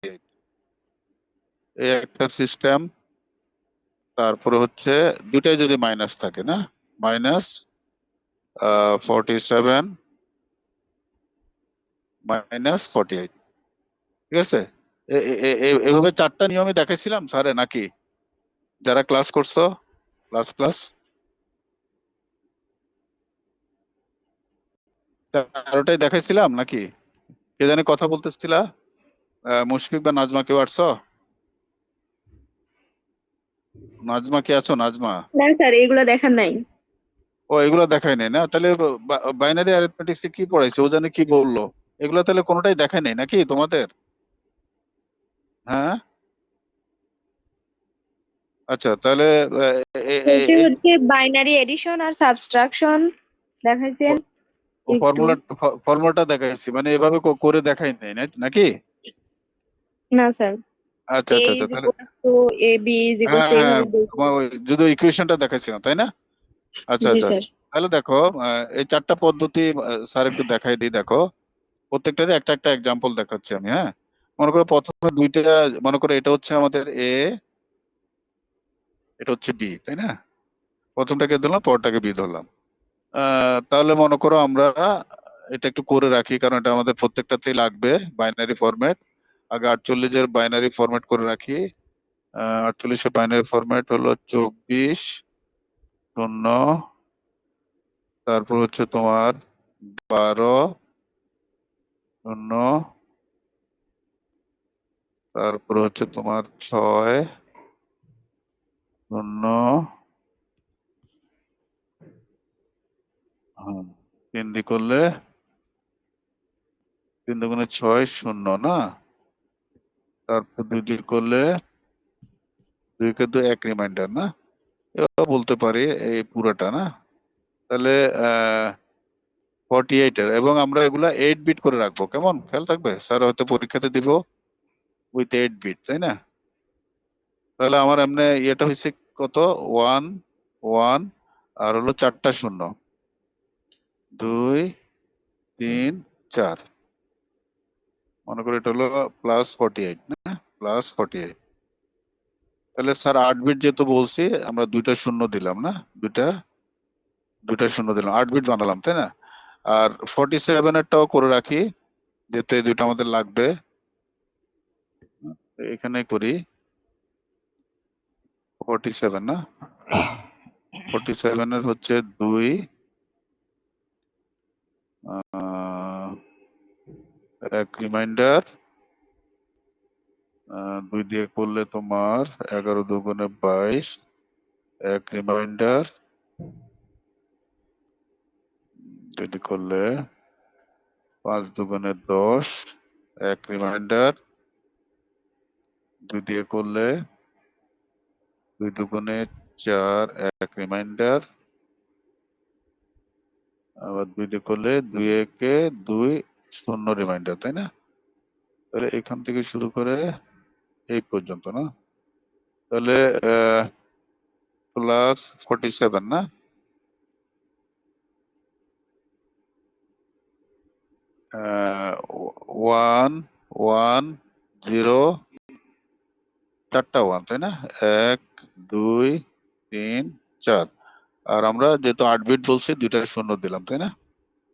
এই একটা সিস্টেম। তারপরে হচ্ছে দুটাই যদি মাইনাস থাকে না, -47 -48। ঠিক আছে। এভাবে চারটা নিয়মই দেখাইছিলাম স্যারে নাকি? যারা ক্লাস করছো, ক্লাস ক্লাস চারোটাই দেখাইছিলাম নাকি? কে জানি কথা বলতেছিলা? মুশফিক বা নাজমা কেউ আসছো? নাজমা কি আছো, নাজমা? না স্যার, এগুলো দেখার নাই। ও, এগুলো দেখাই নাই না? তাহলে বাইনারি অ্যারিথমেটিক্স কি পড়াইছে, ও জানে কি বললো? এগুলো তাহলে কোনোটাই দেখাই নাই নাকি তোমাদের? হ্যাঁ। আচ্ছা তাহলে বলতে হচ্ছে বাইনারি এডিশন আর সাবট্রাকশন দেখাইছেন একটু। ফর্মুলা ফর্মুলাটা দেখাইছি, মানে এভাবে করে দেখাই নাই নাকি? না স্যার, আচ্ছা এ আচ্ছা ইজ আচ্ছা, তাহলে equal to A, B is equal হ্যাঁ টু, হ্যাঁ, এইভাবে তোমার ওই যদি ইকুয়েশনটা দেখাইছিলাম তাই না? আচ্ছা জি আচ্ছা। স্যার। তাহলে দেখো, এই চারটা পদ্ধতি স্যার একটু দেখাই দিই, দেখো। প্রত্যেকটারই একটা একটা এক্সাম্পল দেখাচ্ছি আমি, হ্যাঁ। মনে করো প্রথমে দুইটা, মনে করো এটা হচ্ছে আমাদের এ, এটা হচ্ছে বি, তাই না? প্রথমটাকে ধরলাম, পরটাকে বি ধরলাম। তাহলে মনে করো আমরা এটা একটু করে রাখি, কারণ এটা আমাদের প্রত্যেকটাতেই লাগবে বাইনারি ফরম্যাট। আগে 48-এর বাইনারি ফরম্যাট করে রাখি। 48-এর বাইনারি ফরম্যাট হলো 24 শূন্য, তারপর হচ্ছে তোমার 12 শূন্য, তারপর হচ্ছে তোমার 6 শূন্য, হ্যাঁ, 3 দিয়ে করলে 3 দুগুণে 6 শূন্য না, তারপর 2 দিয়ে করলে 2 কে 2 এক রিমাইন্ডার না, এবার বলতে পারি এই পুরোটা না। তাহলে 48-এর, এবং আমরা এগুলা 8 বিট করে রাখবো, কেমন খেয়াল থাকবে? স্যার হয়তো পরীক্ষাতে দিব উইথ 8 বিট, তাই না? তাহলে আমার এমনি ইয়েটা হয়েছে কত, 1 1, আর হলো 4টা শূন্য, 2 3 4। মনে করি এটা হলো +48 না, +48। তাহলে স্যার 8 বিট যেহেতু বলছি, আমরা দুইটা শূন্য দিলাম না, দুইটা দুইটা শূন্য দিলাম, 8 বিট বানালাম, তাই না? আর 47-এরটাও করে রাখি, যেহেতু এই দুইটা আমাদের লাগবে। এখানে করি 47 না, 47-এর হচ্ছে 2, এক রিমাইন্ডার, 2 দিয়ে করলে তোমার 11 দুগুণে 22, এক রিমাইন্ডার, 2 দিয়ে করলে 5 দুগুণে 10, এক রিমাইন্ডার, 2 দিয়ে করলে 2 দুগুণে 4, এক রিমাইন্ডার, আবার 2 দিয়ে করলে 2 একে 2, শূন্য রিমাইন্ডার, তাই না? তাহলে এখান থেকে শুরু করে এই পর্যন্ত না। তাহলে +47 না, 1 1 0, চারটা ওয়ান, তাই না? 1 2 3 4। আর আমরা যেহেতু 8 বিট বলছি, দুইটা শূন্য দিলাম, তাই না?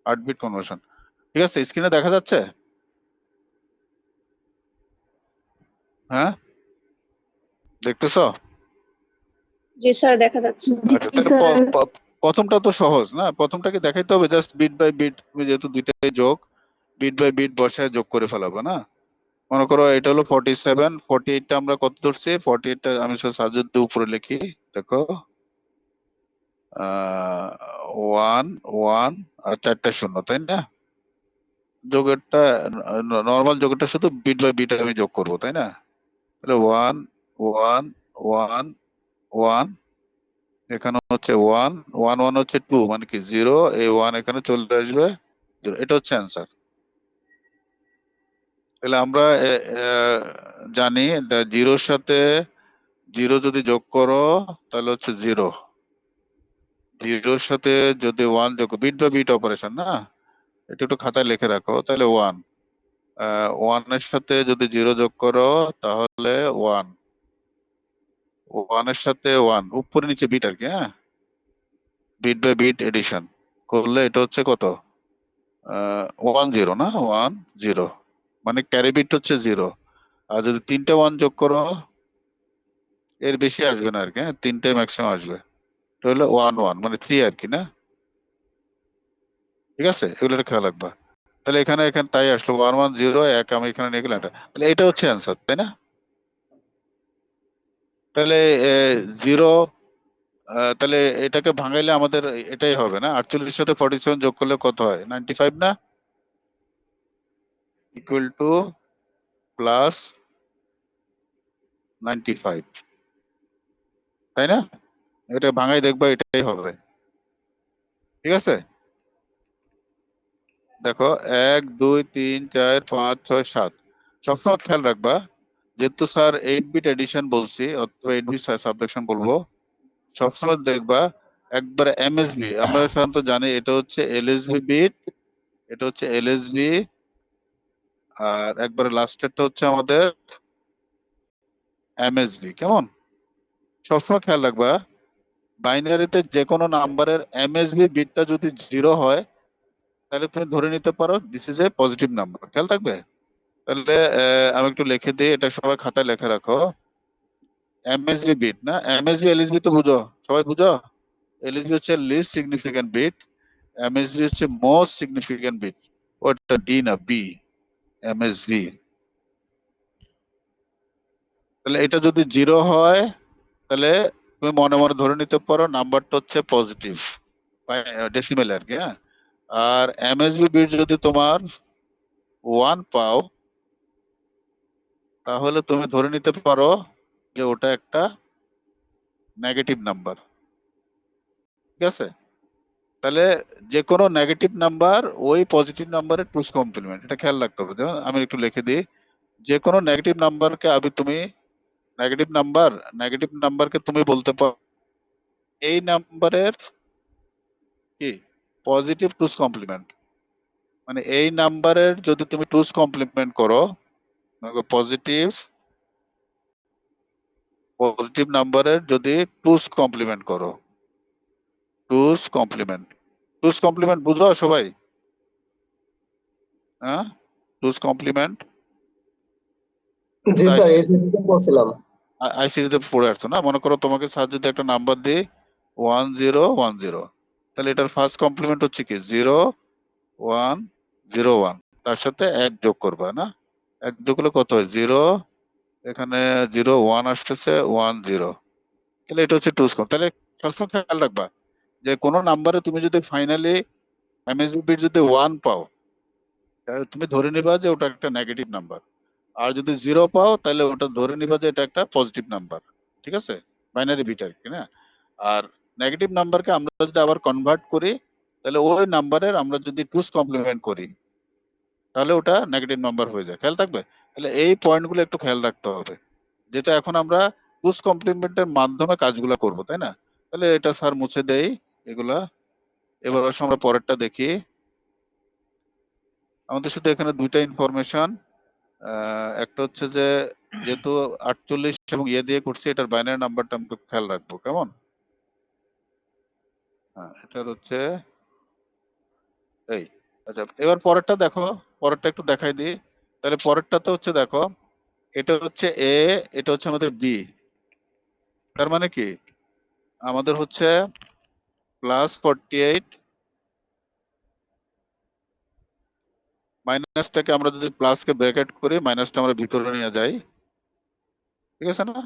8 বিট কনভার্সন। ঠিক আছে, স্ক্রিনে দেখা যাচ্ছে? হ্যাঁ, দেখতেছো? জি স্যার, দেখা যাচ্ছে। আচ্ছা, তাহলে প্রথমটা তো সহজ না, প্রথমটাকে দেখাইতে হবে জাস্ট বিট বাই বিট, যেহেতু দুইটাই যোগ, বিট বাই বিট বসায় যোগ করে ফেলাবো না। মনে করো এটা হলো 47, 48টা আমরা কত ধরছি, 48টা আমি সাজের উপরে লিখি, দেখো 1 1 আর চারটা শূন্য, তাই না? যোগেরটা, নর্মাল যোগেরটা শুধু বিট বাই বিট আমি যোগ করবো, তাই না? তাহলে 1 1 1 1, এখানে হচ্ছে 1 1 1 হচ্ছে 2, মানে কি 0, এই 1 এখানে চলে আসবে 0, এটা হচ্ছে অ্যান্সার। তাহলে আমরা জানি জিরোর সাথে 0 যদি যোগ করো তাহলে হচ্ছে 0, 0-র সাথে যদি 1 যোগ, বিট বাই বিট অপারেশন না, এটা একটু খাতায় লিখে রাখো, তাহলে 1, ওয়ানের সাথে যদি 0 যোগ করো তাহলে 1, 1-এর সাথে 1 উপরে নিচে বিট আর কি, হ্যাঁ, বিট বাই বিট এডিশন করলে এটা হচ্ছে কত, 10 না, 10, মানে ক্যারি বিট হচ্ছে 0। আর যদি 3টে 1 যোগ করো, এর বেশি আসবে না আর কি, হ্যাঁ, 3টে ম্যাক্সিমাম আসবে, তো হলো 1 1 মানে 3 আর কি, না? ঠিক আছে, এগুলো একটা খেয়াল রাখবা। তাহলে এখানে এখানে তাই আসলো 1 1 0 1, আমি এখানে নিয়ে গেলাম এটা, তাহলে এটা হচ্ছে অ্যান্সার, তাই না? তাহলে 0, তাহলে এটাকে ভাঙাইলে আমাদের এটাই হবে না, 48 সাথে 47 যোগ করলে কত হয়, 95 না, ইকুয়াল টু প্লাস 95, তাই না? এটা ভাঙাই দেখবা, এটাই হবে। ঠিক আছে, দেখো 1 2 3 4 5 6 7, সবসময় খেয়াল রাখবা, যেহেতু স্যার 8 বিট এডিশন বলছি অথবা 8 বিট সাবট্রাকশন বলবো, সবসময় দেখবা একবারে এমএসবি, আমরা সাধারণত জানি এটা হচ্ছে এলএসবি বিট, এটা হচ্ছে এলএসবি, আর একবারে লাস্টেরটা হচ্ছে আমাদের এমএসবি, কেমন? সবসময় খেয়াল রাখবা, বাইনারিতে যে কোনো নাম্বারের এমএসবি বিটটা যদি 0 হয়, তাহলে তুমি ধরে নিতে পারো this is a positive number, খেয়াল থাকবে। তাহলে আমি একটু লিখে দিই, এটা সবাই খাতায় লেখা রাখো। এমএসবি বিট না, এমএসবি এলএসবি তো বুঝো, সবাই বুঝো। এলএসবি হচ্ছে লিস্ট সিগনিফিক্যান্ট বিট, এমএসবি হচ্ছে মোস্ট সিগনিফিক্যান্ট বিট। ওটা ডি না, বি, এমএসবি। তাহলে এটা যদি 0 হয়, তাহলে তুমি মনে মনে ধরে নিতে পারো নাম্বারটা হচ্ছে পজিটিভ, ডেসিমেল আর কি, হ্যাঁ। আর এমএসবি বিট যদি তোমার 1 পাও, তাহলে তুমি ধরে নিতে পারো যে ওটা একটা নেগেটিভ নাম্বার। ঠিক আছে, তাহলে যে কোনো নেগেটিভ নাম্বার ওই পজিটিভ নাম্বারের টুস কমপ্লিমেন্ট, এটা খেয়াল রাখতে হবে। যেমন আমি একটু লিখে দিই, যে কোনো নেগেটিভ নাম্বারকে তুমি নেগেটিভ নাম্বার, নেগেটিভ নাম্বারকে তুমি বলতে পারো এই নাম্বারের কি পজিটিভ টুস কমপ্লিমেন্ট, মানে এই নাম্বারের যদি তুমি টুস কমপ্লিমেন্ট করো, পজিটিভ পজিটিভ নাম্বারের যদি টুস কমপ্লিমেন্ট করো, টুস কমপ্লিমেন্ট, টুস কমপ্লিমেন্ট বুঝো সবাই? হ্যাঁ, টুস কমপ্লিমেন্ট জি স্যার, এসএসসি তে পড়ছিলাম। আইসিডিতে পড়ে আসছো না? মনে করো তোমাকে স্যার যদি একটা নাম্বার দিই 1010, তাহলে এটার ফার্স্ট কমপ্লিমেন্ট হচ্ছে কি 0101, তার সাথে 1 যোগ করবা না, 1 যোগ করলে কত হয় 0, এখানে 01 আসতেছে 10, তাহলে এটা হচ্ছে টুস কম। তাহলে সবসময় খেয়াল রাখবা যে কোনো নাম্বারে তুমি যদি ফাইনালি এমএসবি বিট যদি 1 পাও, তাহলে তুমি ধরে নিবা যে ওটা একটা নেগেটিভ নাম্বার। আর যদি 0 পাও, তাহলে ওটা ধরে নিবা যে এটা একটা পজিটিভ নাম্বার। ঠিক আছে, বাইনারি বিট আর কি, না? আর নেগেটিভ নাম্বারকে আমরা যদি আবার কনভার্ট করি, তাহলে ওই নাম্বারের আমরা যদি টুস কমপ্লিমেন্ট করি, তাহলে ওটা নেগেটিভ নাম্বার হয়ে যায়, খেয়াল থাকবে। তাহলে এই পয়েন্টগুলো একটু খেয়াল রাখতে হবে, যেটা এখন আমরা টুস কমপ্লিমেন্টের মাধ্যমে কাজগুলো করব, তাই না? তাহলে এটা স্যার মুছে দেই এগুলা। এবার আসলে আমরা পরেরটা দেখি। আমাদের শুধু এখানে দুইটা ইনফরমেশন, একটা হচ্ছে যে যেহেতু 48 এবং ইয়ে দিয়ে করছি, এটার বাইনারি নাম্বারটা আমি একটু খেয়াল রাখবো, কেমন? হ্যাঁ, এটার হচ্ছে এই, আচ্ছা এবার পরেরটা দেখো, পরেরটা একটু দেখাই দিই। তাহলে পরেরটা তো হচ্ছে দেখো, এটা হচ্ছে এ, এটা হচ্ছে আমাদের বি, তার মানে কি আমাদের হচ্ছে +48, মাইনাসটাকে আমরা যদি প্লাসকে ব্র্যাকেট করি, মাইনাসটা আমরা ভিতরে নিয়ে যাই, ঠিক আছে না?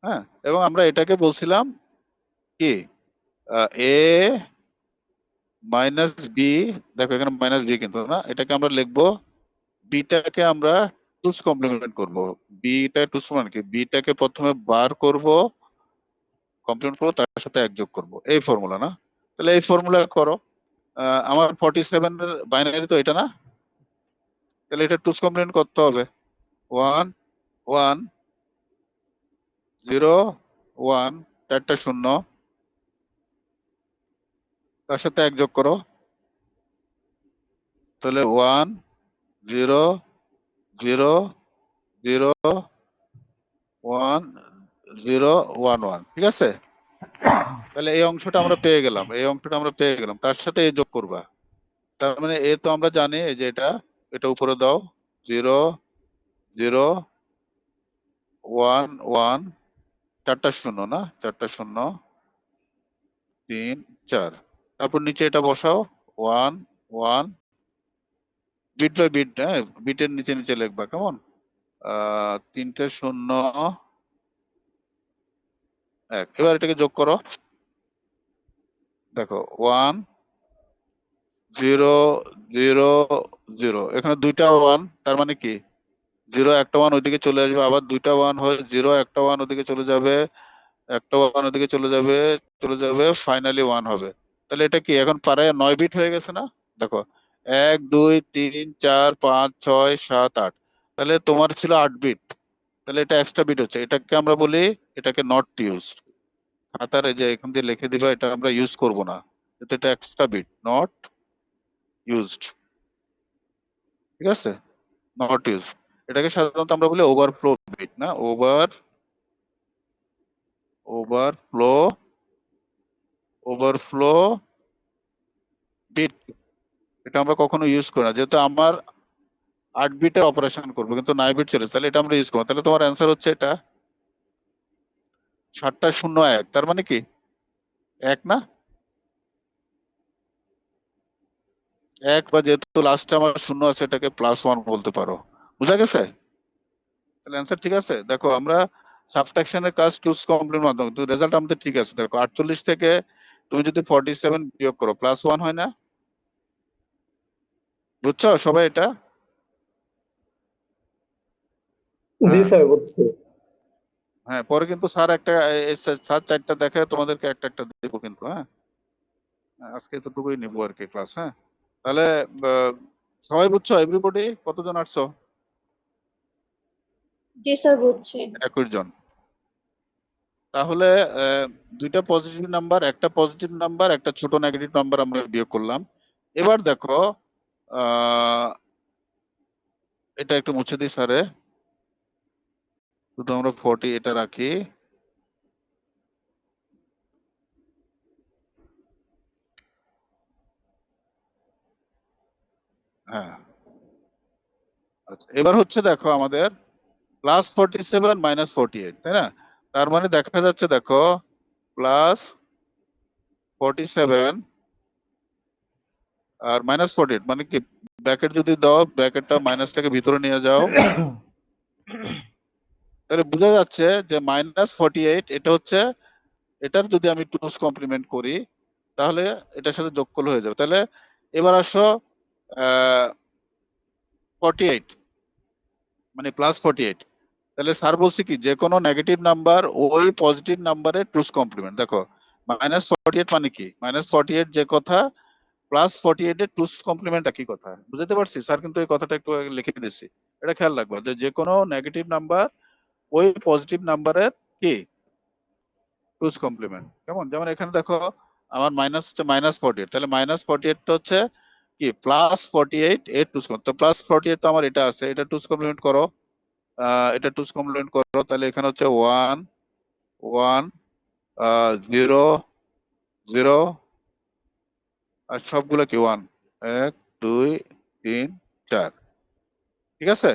হ্যাঁ, এবং আমরা এটাকে বলছিলাম কি এ মাইনাস বি, দেখো এখানে মাইনাস বি কিন্তু না, এটাকে আমরা লিখবো বিটাকে আমরা টুস কমপ্লিমেন্ট করব। বিটা টুস মানে কি, বিটাকে প্রথমে বার করব, কমপ্লিমেন্ট করবো, তার সাথে 1 যোগ করব, এই ফর্মুলা না? তাহলে এই ফর্মুলা করো। আমার 47 এর বাইনারি তো এটা না, তাহলে এটা টুস কমপ্লিমেন্ট করতে হবে 1 1 0 1, 4টা 0, তার সাথে 1 যোগ করো, তাহলে 1 0 0 0 1 0 1 1, ঠিক আছে? তাহলে এই অংশটা আমরা পেয়ে গেলাম, তার সাথে এ যোগ করবা। তার মানে এ তো আমরা জানি, এই যে এটা উপরে দাও, 0 0 1 1, চারটা শূন্য না, 3 4। তারপর নিচে এটা বসাও, 1 1, বিট বাই বিট, হ্যাঁ, বিটের নিচে নিচে লিখবা, কেমন? 3টে 0 1। এবার এটাকে যোগ করো, দেখো 1 0 0 0, এখানে দুইটা 1, তার মানে কি 0 একটা 1 ওইদিকে চলে আসবে, আবার দুইটা 1 হয় 0 একটা 1 ওদিকে চলে যাবে, একটা 1 ওদিকে চলে যাবে, ফাইনালি 1 হবে। তাহলে এটা কি এখন পারে 9 বিট হয়ে গেছে না? দেখো 1 2 3 4 5 6 7 8, তাহলে তোমার ছিল 8 বিট, তাহলে এটা এক্সট্রা বিট হচ্ছে, এটাকে আমরা বলি, এটাকে নট ইউজ। খাতার এই যে এখান দিয়ে লিখে দিবা, এটা আমরা ইউজ করব না, এটা এক্সট্রা বিট, নট ইউজড, ঠিক আছে? নট ইউজ, এটাকে সাধারণত আমরা বলি ওভারফ্লো বিট, না ওভারফ্লো ওভারফ্লো বিট। এটা আমরা কখনো ইউজ করি না, যেহেতু আমার 8 বিটের অপারেশন করবো কিন্তু 9 বিট চলে, তাহলে এটা আমরা ইউজ করবো। তাহলে তোমার অ্যান্সার হচ্ছে এটা 7টা 0 1, তার মানে কি 1 না, 1, বা যেহেতু লাস্টে আমার 0 আছে, এটাকে +1 বলতে পারো। বুঝা গেছে? তাহলে অ্যান্সার ঠিক আছে। দেখো আমরা সাবট্রাকশনের কাজ টুস কমপ্লিমেন্ট মাধ্যমে, কিন্তু রেজাল্ট আমাদের ঠিক আছে। দেখো 48 থেকে তুমি যদি 47 বিয়োগ করো, +1 হয় না? বুঝছো সবাই এটা? জি হ্যাঁ স্যার, বুঝছি। হ্যাঁ, পরে কিন্তু স্যার স্যার 4টা দেখে তোমাদেরকে একটা একটা দেবো কিন্তু, হ্যাঁ। আজকে এতটুকুই নিবো আর কি ক্লাস, হ্যাঁ। তাহলে আহ, সবাই বুঝছো? এভরিবডি কতজন আসছো? জি স্যার, বুঝছি। 21 জন। তাহলে দুইটা পজিটিভ নাম্বার, একটা পজিটিভ নাম্বার, একটা ছোট নেগেটিভ নাম্বার আমরা বিয়োগ করলাম। এবার দেখো, আহ, এটা একটু মুছে দিই স্যারে, শুধু আমরা 40 এটা রাখি। হ্যাঁ, আচ্ছা, এবার হচ্ছে দেখো আমাদের +47 -48, তাই না? তার মানে দেখা যাচ্ছে, দেখো +47 আর -48, মানে কি ব্র্যাকেট যদি দাও, ব্র্যাকেটটা মাইনাসটাকে ভিতরে নিয়ে যাও, তাহলে বোঝা যাচ্ছে যে -48 এটা হচ্ছে, এটার যদি আমি টুস কমপ্লিমেন্ট করি, তাহলে এটার সাথে যোগ করলে হয়ে যাবে। তাহলে এবার আসো 48, মানে +48। তাহলে স্যার বলছে কি, যে কোনো নেগেটিভ নাম্বার ওই পজিটিভ নাম্বারের টুস কমপ্লিমেন্ট। দেখো -48 মানে কি, -48 যে কথা, +48 এর টুস কমপ্লিমেন্ট একই কথা। বুঝতে পারছি? স্যার কিন্তু এই কথাটা একটু আগে লিখে দিচ্ছি, এটা খেয়াল রাখবো, যে কোনো নেগেটিভ নাম্বার ওই পজিটিভ নাম্বারের কি টুস কমপ্লিমেন্ট। কেমন? যেমন এখানে দেখো আমার মাইনাস হচ্ছে -48, তাহলে -48টা হচ্ছে কি +48 এর টুস কমপ্লিমেন্ট। তো +48 তো আমার এটা আছে, এটা টুস কমপ্লিমেন্ট করো, এটা টুস কমপ্লিমেন্ট করো, তাহলে এখানে হচ্ছে 1 1 0 0, আর সবগুলো কি 1, 1 2 3 4, ঠিক আছে?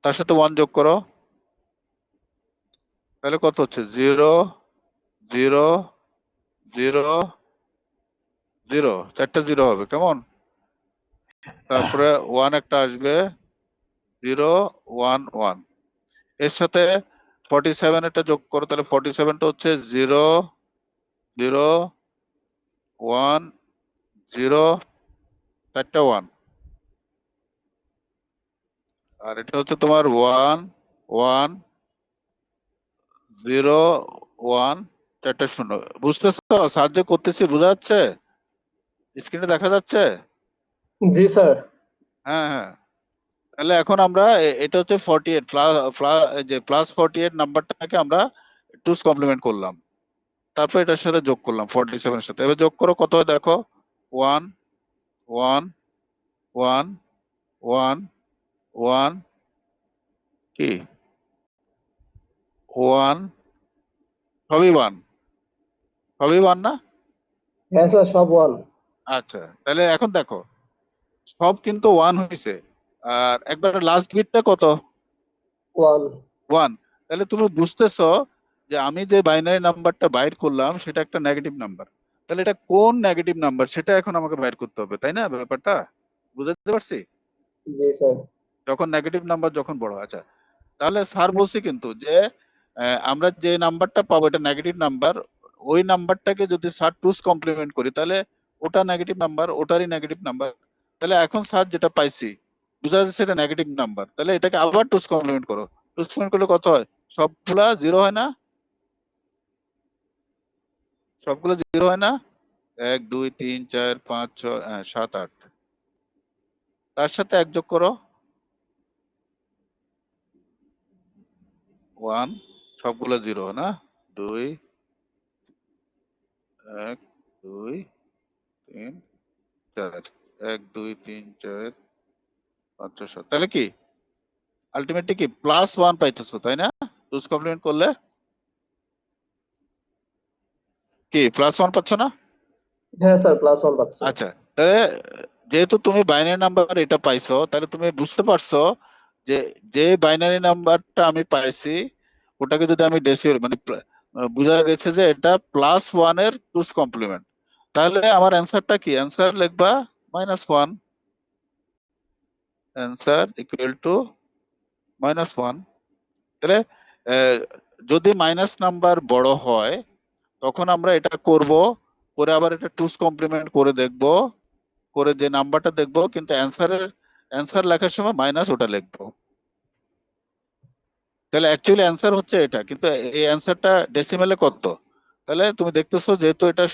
তার সাথে 1 যোগ করো, তাহলে কত হচ্ছে 0 0 0 0, 4টা 0 হবে, কেমন? তারপরে 1 একটা আসবে, 0 1 1। এর সাথে 47 এটা যোগ করো, তাহলে 47টা হচ্ছে 0 0 1 0, 4টা 1। আর এটা হচ্ছে তোমার 1 1 0 1, 4টা 0। বুঝতেছো? সাহায্য করতেছি, বোঝা যাচ্ছে? স্ক্রিনে দেখা যাচ্ছে? জি স্যার। হ্যাঁ হ্যাঁ। তাহলে এখন আমরা এটা হচ্ছে 48 যে +48 নাম্বারটাকে আমরা টুস কমপ্লিমেন্ট করলাম, তারপর এটার সাথে যোগ করলাম 47 এর সাথে। এবার যোগ করো, কত হয় দেখো, 1 1 ওয়ান ওয়ান ওয়ান কি ওয়ান সবই ওয়ান না? হ্যাঁ স্যার সব ওয়ান। আচ্ছা, তাহলে এখন দেখো সব কিন্তু ওয়ান হয়েছে, আর একবার লাস্ট বিটটা কত? ওয়ান। ওয়ান। তাহলে তুমি বুঝতেছো যে আমি যে বাইনারি নাম্বারটা বাইর করলাম সেটা একটা নেগেটিভ নাম্বার। তাহলে এটা কোন নেগেটিভ নাম্বার সেটা এখন আমাকে বাইর করতে হবে, তাই না? ব্যাপারটা বুঝতে পারছি? জি স্যার। যখন নেগেটিভ নাম্বার যখন বড়, আচ্ছা তাহলে স্যার বলছি কিন্তু যে আমরা যে নাম্বারটা পাবো এটা নেগেটিভ নাম্বার, ওই নাম্বারটাকে যদি স্যার টুস কমপ্লিমেন্ট করি তাহলে ওটা নেগেটিভ নাম্বার, ওটারই নেগেটিভ নাম্বার। তাহলে এখন স্যার যেটা পাইছি বুঝা যাচ্ছে এটা নেগেটিভ নাম্বার, তাহলে এটাকে আবার টুস কমপ্লিমেন্ট করো। টুস কমপ্লিমেন্ট করলে কত হয়? সবগুলা জিরো হয় না? সবগুলো জিরো হয় না? 1 2 3 4 5 6 7 8, তার সাথে এক যোগ করো 1, সবগুলো জিরো না? 2 1 2 3 4, 1 2 3 4 5 6 7, তাহলে কি আলটিমেটলি কি +1 পাইতেছো, তাই না? টুস কমপ্লিমেন্ট করলে কি +1 পাচ্ছ না? হ্যাঁ স্যার প্লাস ওয়ান পাচ্ছি। আচ্ছা, তাহলে যেহেতু তুমি বাইনারি নাম্বার এটা পাইছো তাহলে তুমি বুঝতে পারছো যে যে বাইনারি নাম্বারটা আমি পাইছি ওটাকে যদি আমি ডেসিমাল মানে বোঝা গেছে যে এটা +1 এর টুস কমপ্লিমেন্ট, তাহলে আমার অ্যান্সারটা কি? অ্যান্সার লিখবা -1, অ্যান্সার ইকুয়াল টু -1। তাহলে আহ, যদি মাইনাস নাম্বার বড় হয় তখন আমরা এটা করব, করে আবার এটা টুস কমপ্লিমেন্ট করে দেখব, করে যে নাম্বারটা দেখবো কিন্তু অ্যান্সার লেখার সময় মাইনাস ওটা লিখবো। তাহলে অ্যাকচুয়ালি অ্যান্সার হচ্ছে এটা, কিন্তু এই অ্যান্সারটা ডেসিমেলে কত? তাহলে তুমি দেখতেছো যেহেতু এটা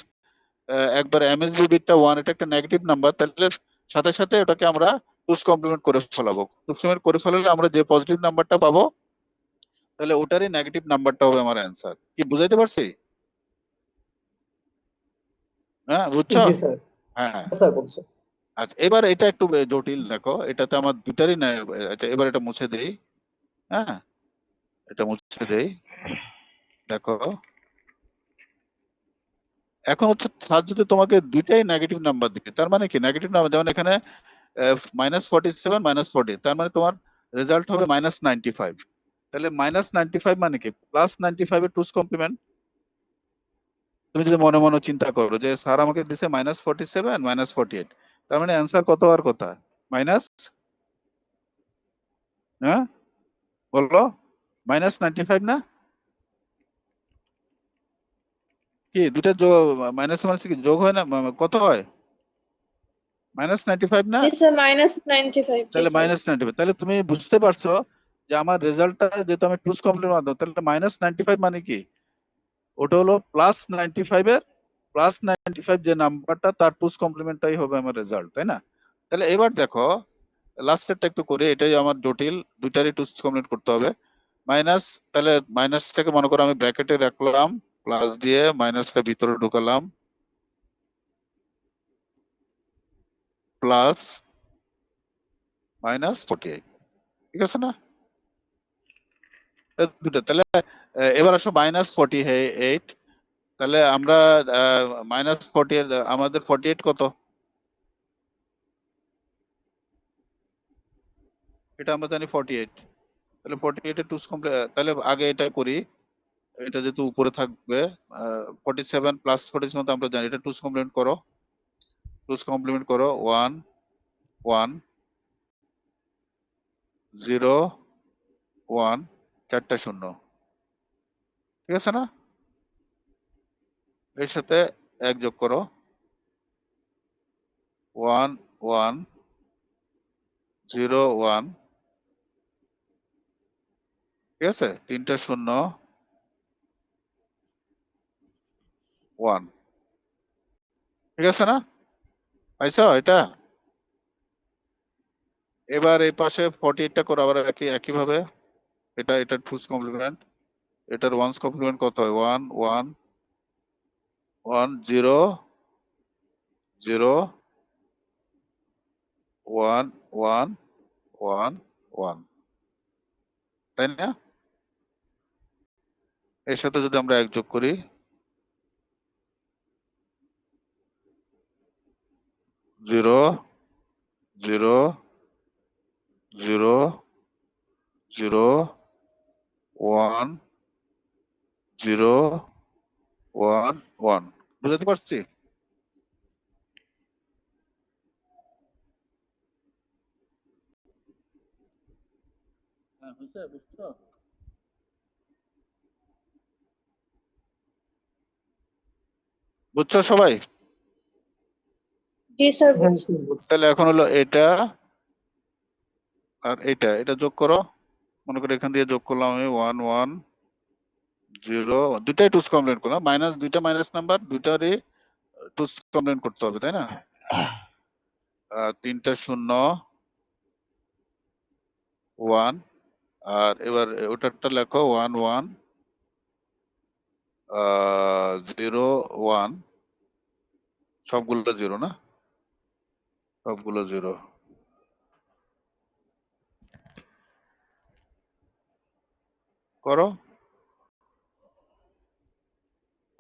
একবার এমএসবি বিটটা 1, এটা একটা নেগেটিভ নাম্বার, তাহলে সাথে সাথে ওটাকে আমরা টুস কমপ্লিমেন্ট করে ফেলাবো। টুস কমপ্লিমেন্ট করে ফেলালে আমরা যে পজিটিভ নাম্বারটা পাবো তাহলে ওটারই নেগেটিভ নাম্বারটা হবে আমার অ্যান্সার। কি বুঝাইতে পারছি? হ্যাঁ, বুঝছো? জি স্যার। হ্যাঁ হ্যাঁ। স্যার বলছো। আচ্ছা, এবার এটা একটু জটিল, দেখো এটাতে আমার দুটারই না। আচ্ছা, এবার এটা মুছে দেই। হ্যাঁ, এটা মুছে দেই। দেখো এখন হচ্ছে স্যার যদি তোমাকে দুইটাই নেগেটিভ নাম্বার দিবে তার মানে কি নেগেটিভ নাম্বার, যেমন এখানে -47 -40, তার মানে তোমার রেজাল্ট হবে -95। তাহলে -95 মানে কি +95 এর টুস কমপ্লিমেন্ট। তুমি যদি মনে মনে চিন্তা করো যে স্যার আমাকে দিছে -47 -48, তার মানে অ্যান্সার কত আর কথা মাইনাস, হ্যাঁ বললো -95 না? কি দুটা মাইনাস মাইনাস কি যোগ হয় না? কত হয়? -95 না? জি স্যার -95, জি তাহলে স্যার। -95, তাহলে তুমি বুঝতে পারছো যে আমার রেজাল্টটা যেহেতু আমি টুস কমপ্লিমেন্ট মাধ্যমে, তাহলে -95 মানে কি ওটা হলো +95 এর +95 যে নাম্বারটা তার টুস কমপ্লিমেন্টটাই হবে আমার রেজাল্ট, তাই না? তাহলে এবার দেখো লাস্টেরটা একটু করি, এটাই আমার জটিল, দুইটারই টুস কমপ্লিমেন্ট করতে হবে। মাইনাস, তাহলে মাইনাসটাকে মনে করো আমি ব্র্যাকেটে রাখলাম, প্লাস দিয়ে মাইনাসটা ভিতরে ঢুকালাম, প্লাস -48, ঠিক আছে না? দুটো, তাহলে এবার আসো -48, তাহলে আমরা -40 আমাদের 48 কত? এটা আমরা জানি 48, তাহলে 48 এর টুস কমপ্লিট, তাহলে আগে এটা করি, এটা যেহেতু উপরে থাকবে 47 + 47 তো আমরা জানি, এটা টুস কমপ্লিমেন্ট করো, টুস কমপ্লিমেন্ট করো 1 1 0 1, চারটা শূন্য, ঠিক আছে না? এর সাথে এক যোগ করো 1 1 0 1, ঠিক আছে, তিনটা শূন্য 1, ঠিক আছে না? পাইছো এটা? এবার এই পাশে 48টা করো আবার একইভাবে, এটা টুস কমপ্লিমেন্ট, এটার ওয়ান্স কমপ্লিমেন্ট কত হয়? 1 1 1 0 0 1 1 1 1, তাই না? এর সাথে যদি আমরা 1 যোগ করি 0 0 0 0 1 0 1 1, বুঝতে পারছি? বুঝছো? বুঝছো সবাই? জি স্যার হ্যাঁ বুঝছি। স্যার বুঝছি। তাহলে এখন হলো এটা আর এটা যোগ করো। মনে করো এখান দিয়ে যোগ করলাম আমি 1 1 0, দুইটাই টুস কমপ্লেন্ট করলাম, দুইটা মাইনাস নাম্বার, দুইটারই টুস কমপ্লেন্ট করতে হবে, তাই না? 3টা 0 1, আর এবার ওটারটা লেখো 1 1 0 1, সবগুলো 0 না? সবগুলো 0 করো।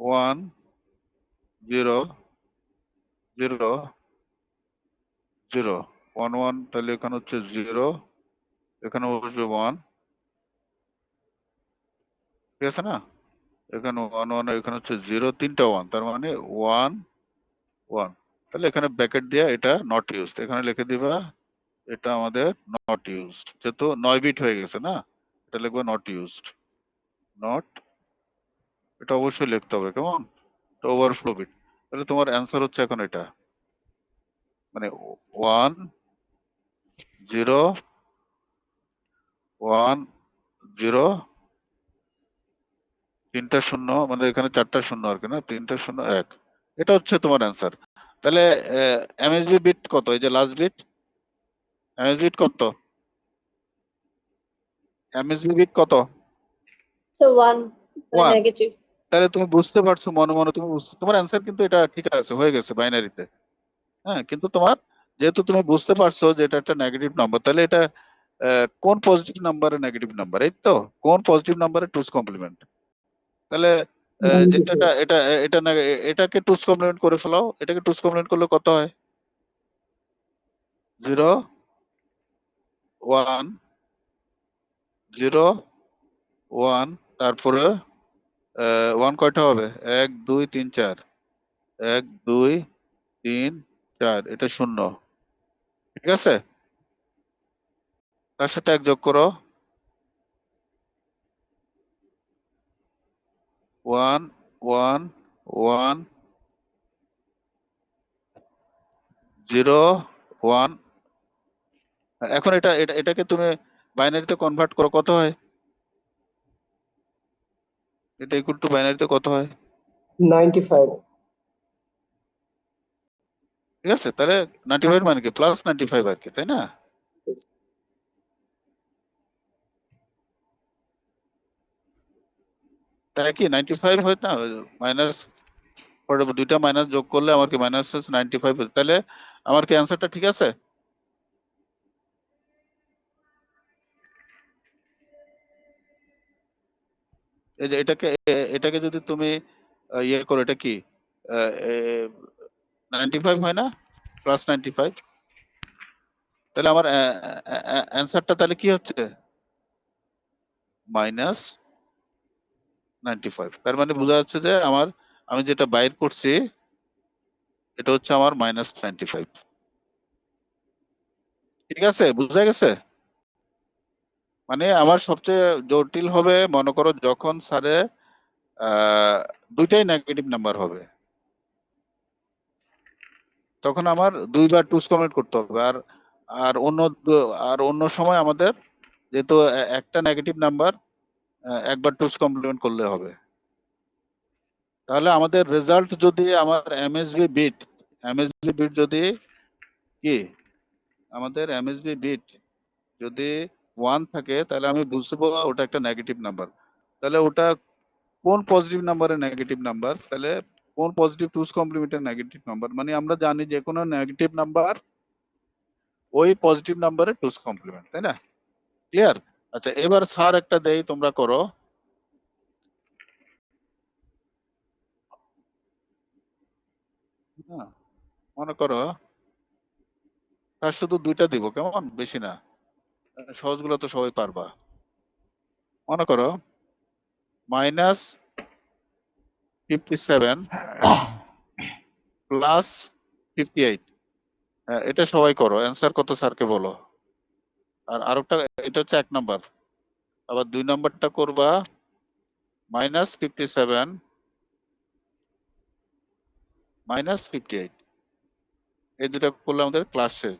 1 0 0 0 1 1, তাহলে এখানে হচ্ছে 0, এখানে বসবে 1, ঠিক আছে না? এখানে 1 1, এখানে হচ্ছে 0, 3টা 1, তার মানে 1 1। তাহলে এখানে ব্র্যাকেট দিয়ে এটা নট ইউজড, এখানে লিখে দিবা এটা আমাদের নট ইউজড, যেহেতু 9 বিট হয়ে গেছে না, এটা লিখবা নট ইউজড। নট, এটা অবশ্যই লিখতে হবে, কেমন? এটা ওভারফ্লো বিট। তাহলে তোমার অ্যান্সার হচ্ছে এখন এটা, মানে 1 0 1 0, 3টা 0, মানে এখানে 4টা 0 আর কি, না? 3টা 0 1, এটা হচ্ছে তোমার অ্যান্সার। তাহলে এমএসবি বিট কত? এই যে লাস্ট বিট, এমএসবি বিট কত? এমএসবি বিট কত? So 1 1। নেগেটিভ। তাহলে তুমি বুঝতে পারছো, মনে মনে তুমি তোমার অ্যান্সার কিন্তু এটা ঠিক আছে, হয়ে গেছে বাইনারিতে। হ্যাঁ, কিন্তু তোমার যেহেতু তুমি বুঝতে পারছো যে এটা একটা নেগেটিভ নাম্বার, তাহলে এটা কোন পজিটিভ নাম্বারের নেগেটিভ নাম্বার? এই তো, কোন পজিটিভ নাম্বারের টুস কমপ্লিমেন্ট। তাহলে যেটা এটা এটা এটা এটাকে টুস কমপ্লিমেন্ট করে ফেলাও। এটাকে টুস কমপ্লিমেন্ট করলে কত হয়? 0 1 0 1, তারপরে 1 কয়টা হবে? 1 2 3 4, 1 2 3 4, এটা 0, ঠিক আছে? তার সাথে 1 যোগ করো, 1 1 1 0 1। এখন এটাকে তুমি বাইনারিতে কনভার্ট করো, কত হয়? এটা ইকুয়াল টু বাইনারিতে কত হয়? 95। ঠিক আছে, তাহলে 95 মানে কি? প্লাস 95 আর কি, তাই না? তাই কি 95 হয় না? মাইনাস, দুইটা মাইনাস যোগ করলে আমার কি মাইনাস 95, তাহলে আমার কি অ্যান্সারটা ঠিক আছে? এই যে এটাকে যদি তুমি ইয়ে করো, এটা কি 95 হয় না? প্লাস 95, তাহলে আমার অ্যান্সারটা তাহলে কি হচ্ছে? মাইনাস 95। তার মানে বোঝা যাচ্ছে যে আমি যেটা বাইর করছি এটা হচ্ছে আমার মাইনাস 95। ঠিক আছে, বুঝা গেছে? মানে আমার সবচেয়ে জটিল হবে মনে করো যখন স্যারে দুইটাই নেগেটিভ নাম্বার হবে, তখন আমার দুইবার টুস কমপ্লিট করতে হবে। আর অন্য সময় আমাদের যেহেতু একটা নেগেটিভ নাম্বার একবার টুস কমপ্লিমেন্ট করলে হবে। তাহলে আমাদের রেজাল্ট যদি আমার এমএসবি বিট যদি কি, আমাদের এমএসবি বিট যদি 1 থাকে, তাহলে আমি বুঝবো ওটা একটা নেগেটিভ নাম্বার। তাহলে ওটা কোন পজিটিভ নাম্বারের নেগেটিভ নাম্বার? তাহলে কোন পজিটিভ টুস কমপ্লিমেন্টের নেগেটিভ নাম্বার? মানে আমরা জানি যে কোনো নেগেটিভ নাম্বার ওই পজিটিভ নাম্বারের টুস কমপ্লিমেন্ট, তাই না? ক্লিয়ার? আচ্ছা, এবার স্যার একটা দেই, তোমরা করো। হ্যাঁ, মনে করো তার শুধু দুইটা দিব, কেমন, বেশি না, সহজগুলো তো সবাই পারবা। মনে করো -57 +58, এটা সবাই করো, অ্যান্সার কত স্যারকে বলো। আর আরেকটা, এটা হচ্ছে 1 নাম্বার। আবার 2 নাম্বারটা করবা -57 -58, এই দুটা করলে আমাদের ক্লাস শেষ।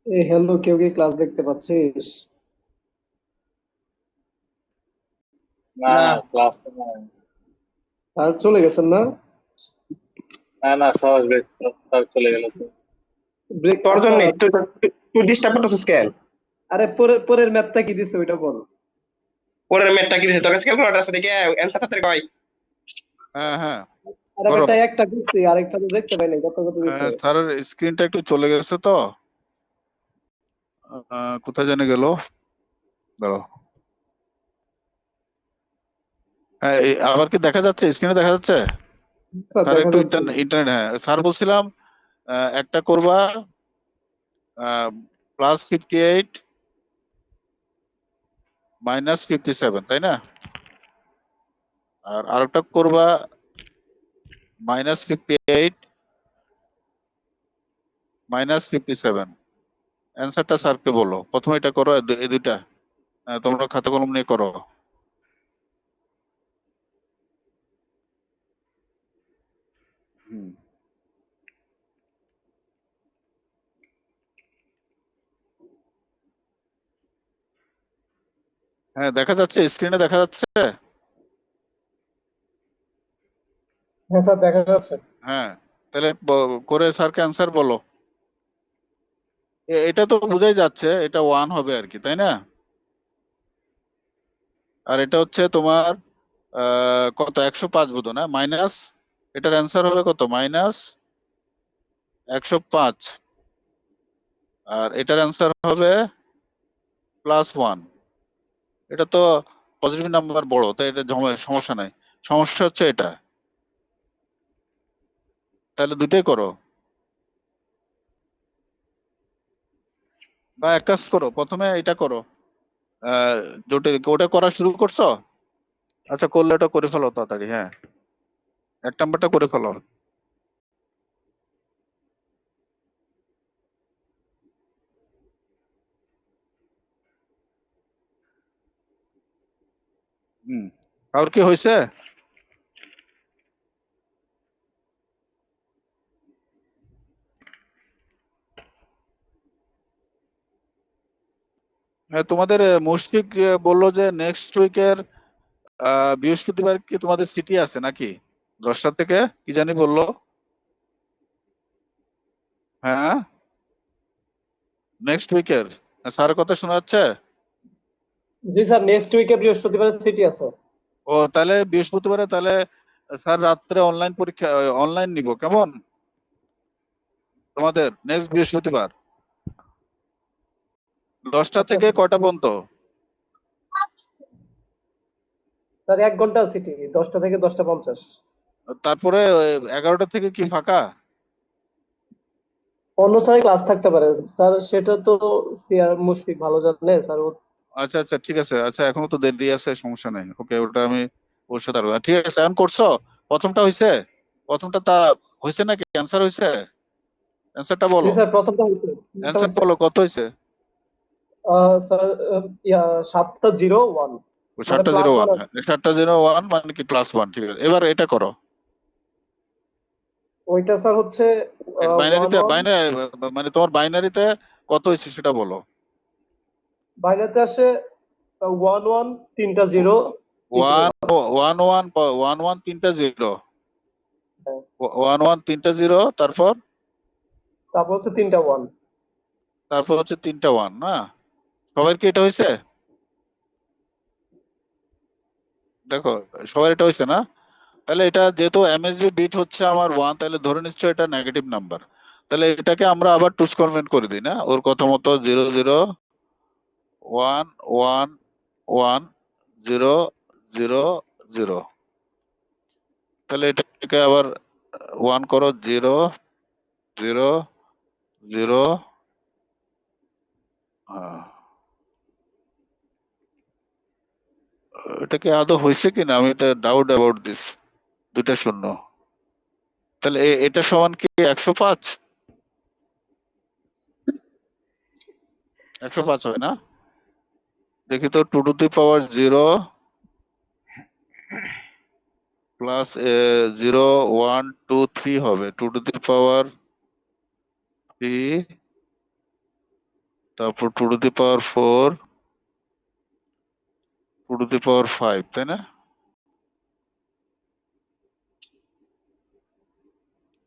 এই হ্যালো, কেউ কি ক্লাস দেখতে পাচ্ছিস? না না, ক্লাস তো নাই। আর চলে গেছেন না? না না, সহজ ব্রেক স্যার চলে গেল তো। ব্রেক তোর আচ্ছা। জন্য তুই ডিস্টার্ব করতেছিস কেন? আরে পরের ম্যাথটা কি দিছে ওইটা বল। পরের ম্যাটটা কি দিছে তোর কাছে? ক্যালকুলেটর আছে দেখে অ্যানসারটা তোর কই? হ্যাঁ হ্যাঁ, আরে করো। বেটা, একটা দিছি, আরেকটা তো দেখতে পাই নাই, কত কত দিছে। স্যারের স্ক্রিনটা একটু চলে গেছে তো, কোথায় জানে গেল, দাঁড়াও। হ্যাঁ, আবার কি দেখা যাচ্ছে? স্ক্রিনে দেখা যাচ্ছে? স্যার স্যার দেখা একটু যাচ্ছে। ইন্টারনেট, হ্যাঁ স্যার বলছিলাম একটা করবা +58 -57, তাই না? আর আরেকটা করবা -58 -57, অ্যান্সারটা স্যারকে বলো। প্রথমে এটা করো, এই দুইটা তোমরা খাতা কলম নিয়ে করো। হুম, হ্যাঁ দেখা যাচ্ছে, স্ক্রিনে দেখা যাচ্ছে। হ্যাঁ স্যার দেখা যাচ্ছে। হ্যাঁ, তাহলে করে স্যারকে অ্যান্সার বলো। এটা তো বোঝাই যাচ্ছে এটা 1 হবে আর কি, তাই না? আর এটা হচ্ছে তোমার কত, 105 বোধ না, মাইনাস, এটার অ্যান্সার হবে কত, -105। আর এটার অ্যান্সার হবে +1। এটা তো পজিটিভ নাম্বার বড়, তাই এটা সমস্যা নাই। সমস্যা হচ্ছে এটা, তাহলে দুটোই করো। বা এক কাজ করো, প্রথমে এটা করো, জটিল ওটা করা শুরু করছো? আচ্ছা, করলে ওটা করে ফেলো তাড়াতাড়ি। হ্যাঁ, 1 নাম্বারটা করে ফেলো। হুম, আর কি হয়েছে? হ্যাঁ, তোমাদের মুশফিক বললো যে নেক্সট উইকের বৃহস্পতিবার কি তোমাদের সিটি আছে নাকি? 10টা থেকে কি জানি বললো। হ্যাঁ, নেক্সট উইকের স্যারের কথা শোনা যাচ্ছে? জি স্যার, নেক্সট উইকে বৃহস্পতিবার সিটি আছে। ও, তাহলে বৃহস্পতিবারে তাহলে স্যার রাত্রে অনলাইন পরীক্ষা অনলাইন নিব কেমন? তোমাদের নেক্সট বৃহস্পতিবার 10টা আচ্ছা থেকে স্যার। কয়টা পর্যন্ত? স্যার 1 ঘন্টা সিটি, 10টা থেকে 10টা 50। তারপরে 11টা থেকে কি ফাঁকা? অন্য স্যারের ক্লাস থাকতে পারে স্যার, সেটা তো সিআর মুশফিক ভালো জানে স্যার। আচ্ছা আচ্ছা, ঠিক আছে। আচ্ছা, এখনো তো দেরি আছে, সমস্যা নেই। ওকে, ওটা আমি ওর সাথে আরো ঠিক আছে। এখন করছো? প্রথমটা হয়েছে? প্রথমটা তা হয়েছে নাকি? অ্যান্সার হয়েছে? অ্যান্সারটা জি বলো। স্যার, প্রথমটা হয়েছে। অ্যান্সার বলো, কত হয়েছে? স্যার 701, মানে 701। +1। 701 মানে কি +1? ঠিক আছে, এবার এটা করো। ওইটা স্যার হচ্ছে বাইনারিতে 11। মানে তোমার বাইনারিতে কত হয়েছে সেটা বলো। বাইনাতে আসে 11, 3টা 0, 3টা one 1। One one one one 3টা 0। হ্যাঁ। 11 3টা 0, তারপর তারপর হচ্ছে 3টা 1। তারপর হচ্ছে 3টা 1 না? সবার কি এটা হয়েছে? দেখো, সবার এটা হয়েছে না? তাহলে এটা যেহেতু এমএসবি বিট হচ্ছে আমার 1, তাহলে ধরে নিশ্চয় এটা নেগেটিভ নাম্বার। তাহলে এটাকে আমরা আবার টুস কনভেন্ট করে দিই না ওর কথা মতো? 0 0 1 1 1 0 0 0। তাহলে এটাকে আবার 1 করো। 0 0 0। এটা কি আদৌ হয়েছে কিনা, আমি এটা ডাউট অ্যাবাউট দিস। 2টা 0। তাহলে এটা সমান কি 105? 105 হয় না? দেখি তো, 2 টু দি পাওয়ার 0 প্লাস 0 1 2 3 হবে 2 টু দি পাওয়ার 3, তারপর 2 to the power 4, 2 to the power 5, তাই না?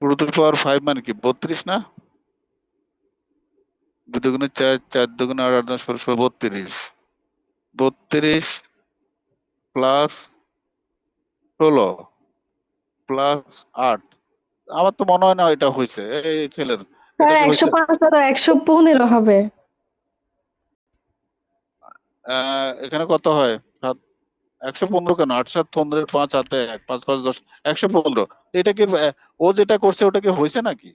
2 টু দি পাওয়ার 5 মানে কি 32 না? 2 দুগুণে 4, 4 দুগুণে 8, 8 10 16, 32। 32 প্লাস 16 প্লাস 8। আমার তো মনে হয় না এটা হয়েছে। এই ছেলের এটা স্যার কি হয়েছে? 105 না তো 115 হবে। এখানে কত হয়? 115 কেন? 8 7 15, 5 হাতে 1, 5 5 10, 115। এটা কি ও যেটা করছে ওটা কি হয়েছে নাকি?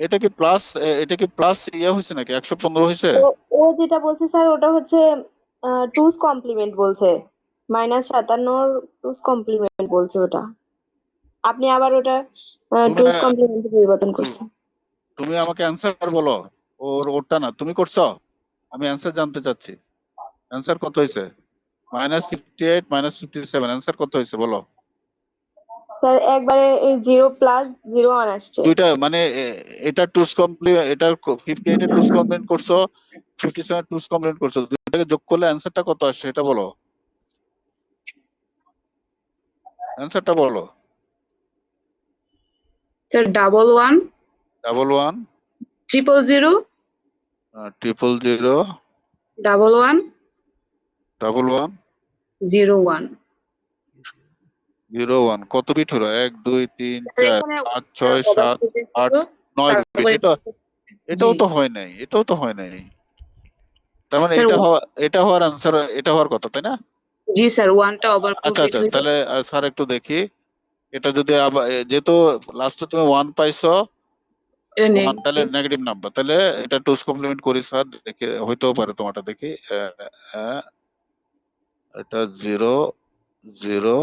এটা কি প্লাস ইয়ে হয়েছে নাকি? 115 হয়েছে? ও যেটা বলছে স্যার ওটা হচ্ছে টুস কমপ্লিমেন্ট বলছে, -57 টুস কমপ্লিমেন্ট বলছে ওটা। আপনি আবার ওটা তুমি টুস কমপ্লিমেন্টে পরিবর্তন করছেন। তুমি আমাকে অ্যান্সার বলো। ওরটা না, তুমি করছো? আমি অ্যান্সার জানতে চাচ্ছি। অ্যান্সার কত হয়েছে? -58 -57, অ্যান্সার কত হয়েছে বলো। স্যার একবারে 0+01 আসছে। দুইটা মানে এটা টুস কমপ্লিমেন্ট, এটা 58 এ টুস কমপ্লিমেন্ট করছো, 57 টুস কমপ্লিমেন্ট করছো, দুইটাকে যোগ করলে অ্যান্সারটা কত আসছে এটা বলো। অ্যান্সারটা বলো। স্যার 11 111 000 000 11 11 01। 01 কত বিট হলো? 1 2 3 4 এখানে 5 6 7 8 9 বিট। এটাও তো হয় নাই, এটাও তো হয় নাই। তার মানে স্যার এটা হওয়ার আনসার, এটা হওয়ার কথা, তাই না? জি স্যার, ওয়ানটা ওভারফ্লো আচ্ছা বিট আচ্ছা, হয়ে তাহলে স্যার একটু দেখি। এটা যদি আবার যেহেতু লাস্টে তুমি 1 পাইছো, এটা ওয়ান তাহলে নেগেটিভ। নেগেটিভ নাম্বার, তাহলে এটা টুস কমপ্লিমেন্ট করি স্যার, দেখে হইতেও পারে তোমারটা দেখি। এটা 0 0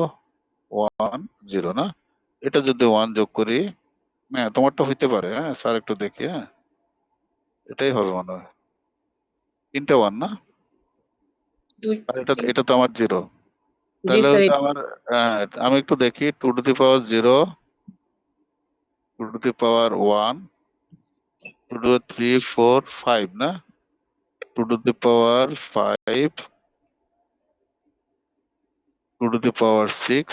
1 0 না, এটা যদি 1 যোগ করি, হ্যাঁ তোমারটা হইতে পারে, হ্যাঁ স্যার একটু দেখি, হ্যাঁ এটাই হবে মনে হয়, 3টে 1 না, আর এটা এটা তো আমার 0, জি তাহলে স্যার, হচ্ছে আমার, আমি একটু দেখি, 2 to the power 0, 2 to the power 1, 2 to the 3 4 5 না, 2 to the power 5, 2 to the power 6,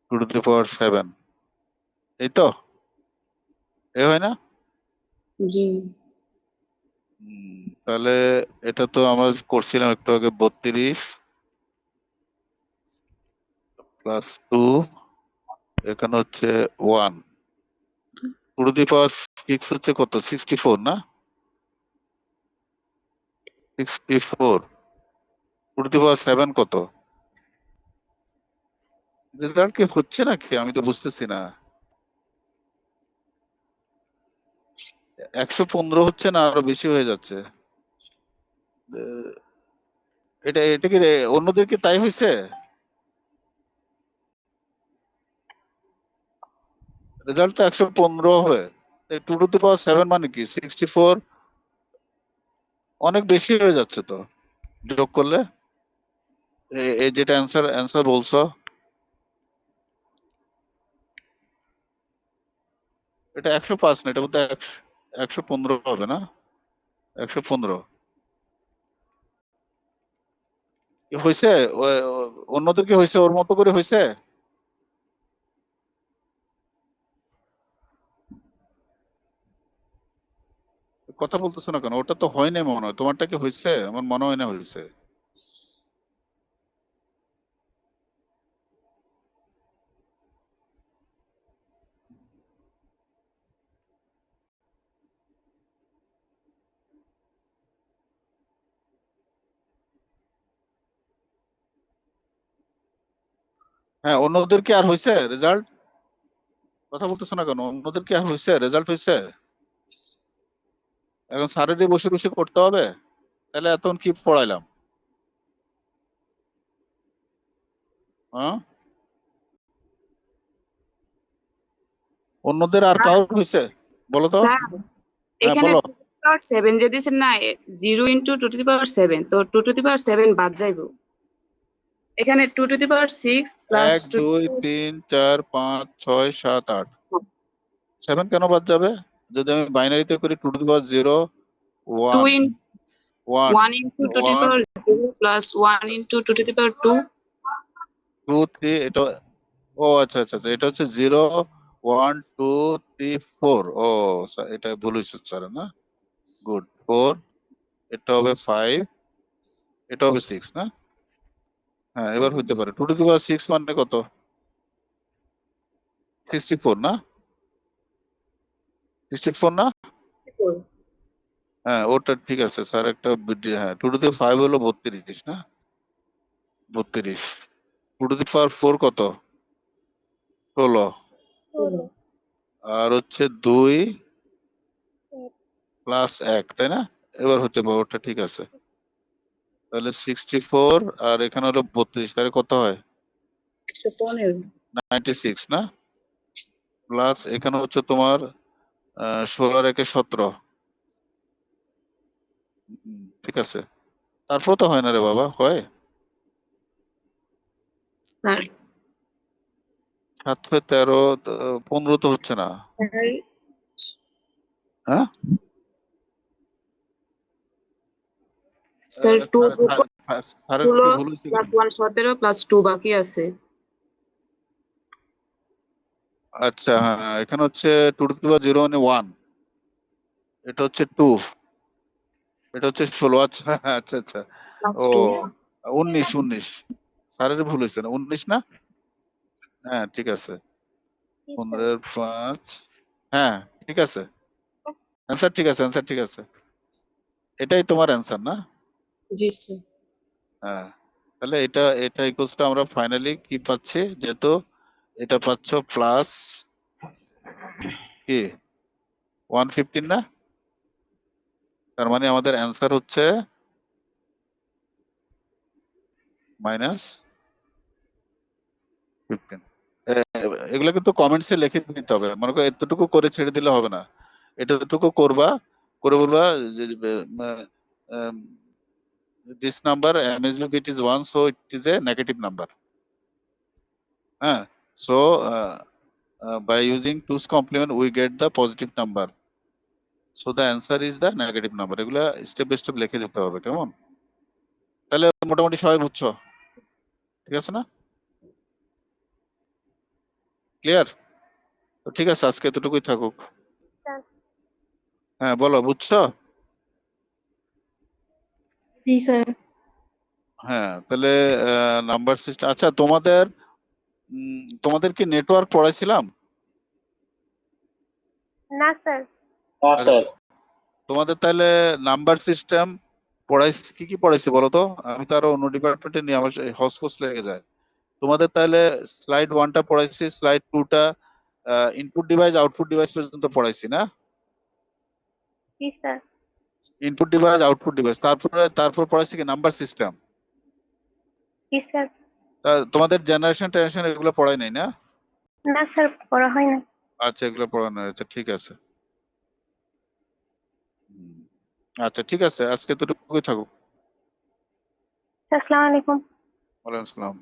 2 to the power 7, এই তো, এ হয় না? জি তাহলে এটা তো আমরা করছিলাম একটু আগে, 32 প্লাস 2, এখানে হচ্ছে 1, 2 টু দি পাওয়ার 6 হচ্ছে কত, 64 না, 64, 2 টু দি পাওয়ার 7 কত, রেজাল্ট কি হচ্ছে নাকি আমি তো বুঝতেছি না, 115 হচ্ছে না আরো বেশি হয়ে যাচ্ছে, এটা এটা কি অন্যদের কি তাই হয়েছে? রেজাল্ট তো 115 হবে, 2 টু দি পাওয়ার 7 মানে কি 64, অনেক বেশি হয়ে যাচ্ছে তো যোগ করলে, এই যেটা অ্যান্সার বলছো, এটা 105 না, এটা বোধহয় 115 হবে না, 115 কি হয়েছে, অন্যদের কি হয়েছে, ওর মতো করে হয়েছে? কথা বলতেছো না কেন, ওটা তো হয় নাই মনে হয়, তোমারটা কি হয়েছে? আমার মনে হয় না হয়েছে। হ্যাঁ, অন্যদের কি আর হয়েছে রেজাল্ট? কথা বলতেছো না কেন, অন্যদের কি আর হয়েছে, রেজাল্ট হয়েছে? এখন স্যারের দিয়ে বসে বসে করতে হবে, তাহলে এতক্ষণ কি পড়াইলাম? হ্যাঁ, অন্যদের আর কারোর হয়েছে বলো তো? স্যার, হ্যাঁ এখানে বলো। 2 টু দি পাওয়ার 7 যে দিয়েছেন না, 0 ইন্টু 2 টু দি পাওয়ার 7, তো 2 টু দি পাওয়ার 7 বাদ যাইব। এখানে 2 টু দি পাওয়ার 6 প্লাস 1 2 2 3 4 5 6 7 8, 7 কেন বাদ যাবে? যদি আমি বাইনারিতে করি 2 to the power 0 2 1 in 1 1 into 2 to the 1 power 0 plus 1 into 2 to the power 2. 2 3, এটা, ও আচ্ছা আচ্ছা আচ্ছা, এটা হচ্ছে 0 1 2 3 4, ও এটা ভুল হয়েছে স্যার না, গুড, 4, এটা হবে 5, এটা হবে 6 না, হ্যাঁ এবার হইতে পারে, 2 টু দি পাওয়ার 6 মানে কত, 64 না, 64 না, হ্যাঁ ওটা ঠিক আছে স্যার, একটা হ্যাঁ 2 টু দি 5 হলো 32 না, 32, 2 টু দি পাওয়ার 4 কত, 16, আর হচ্ছে 2 প্লাস 1, তাই না? এবার হতে পারে, ওটা ঠিক আছে, তাহলে 64 আর এখানে হলো 32, তাহলে কত হয়, 115. 96 না, প্লাস এখানে হচ্ছে তোমার 16 আর 1 17, ঠিক আছে, তারপর তো হয় না রে বাবা, হয়, Sir, 7 হয়ে 13, 15 তো হচ্ছে না, হ্যাঁ sir, 2 স্যারের কি ভুল হয়েছে plus কিনা? 1 17 plus 2 বাকি আছে। আচ্ছা হ্যাঁ, এখানে হচ্ছে 2 টু দি পাওয়ার 0 মানে 1, এটা হচ্ছে 2, এটা হচ্ছে 16, আচ্ছা আচ্ছা আচ্ছা, Plus ও 2. 19 স্যারের ভুল হয়েছে না, 19 না, হ্যাঁ ঠিক আছে, 15 5, হ্যাঁ ঠিক আছে, অ্যান্সার ঠিক আছে, অ্যান্সার ঠিক আছে, এটাই তোমার অ্যান্সার না, জি স্যার। হ্যাঁ, তাহলে এটা এটা ইকুয়ালস টু আমরা ফাইনালি কি পাচ্ছি, যেহেতু এটা পাচ্ছ প্লাস কি 115 না? তার মানে আমাদের অ্যান্সার হচ্ছে -15। এগুলো কিন্তু কমেন্টসে লিখে দিতে হবে, মনে করো এতটুকু করে ছেড়ে দিলে হবে না, এতটুকু করবা, করে বলবা this number MSB bit is 1, so it is a negative number. হ্যাঁ, so by using 2's complement we get the positive number, so the answer is the negative number. এগুলা স্টেপ বাই স্টেপ লিখে দিতে হবে, কেমন? তাহলে মোটামুটি সবাই বুঝছো, ঠিক আছে না? ক্লিয়ার? তো ঠিক আছে, আজকে এতটুকুই থাকুক। হ্যাঁ বলো, বুঝছো? জি স্যার। হ্যাঁ, তাহলে নাম্বার সিস্টেম, আচ্ছা তোমাদের তোমাদের কি নেটওয়ার্ক পড়াইছিলাম? না স্যার। হ্যাঁ স্যার। তোমাদের তাহলে নাম্বার সিস্টেম পড়াইছি, কি কি পড়াইছি বলো তো? আমি তো আরো অন্য ডিপার্টমেন্টে নিয়ে আমার হসপস লেগে যায়। তোমাদের তাহলে স্লাইড 1টা পড়াইছি, স্লাইড 2টা ইনপুট ডিভাইস আউটপুট ডিভাইস পর্যন্ত পড়াইছি না? জি sir. Input device output device, তারপর পড়াইছি কি নাম্বার সিস্টেম। জি স্যার। তোমাদের জেনারেশন টেনশন এগুলো পড়াই নাই না? না স্যার, পড়া হয় না। আচ্ছা, এগুলো পড়ানো হয়েছে, ঠিক আছে। আচ্ছা ঠিক আছে, আজকে এতটুকুই থাকুক। আসসালামু আলাইকুম। ওয়ালাইকুম আসসালাম।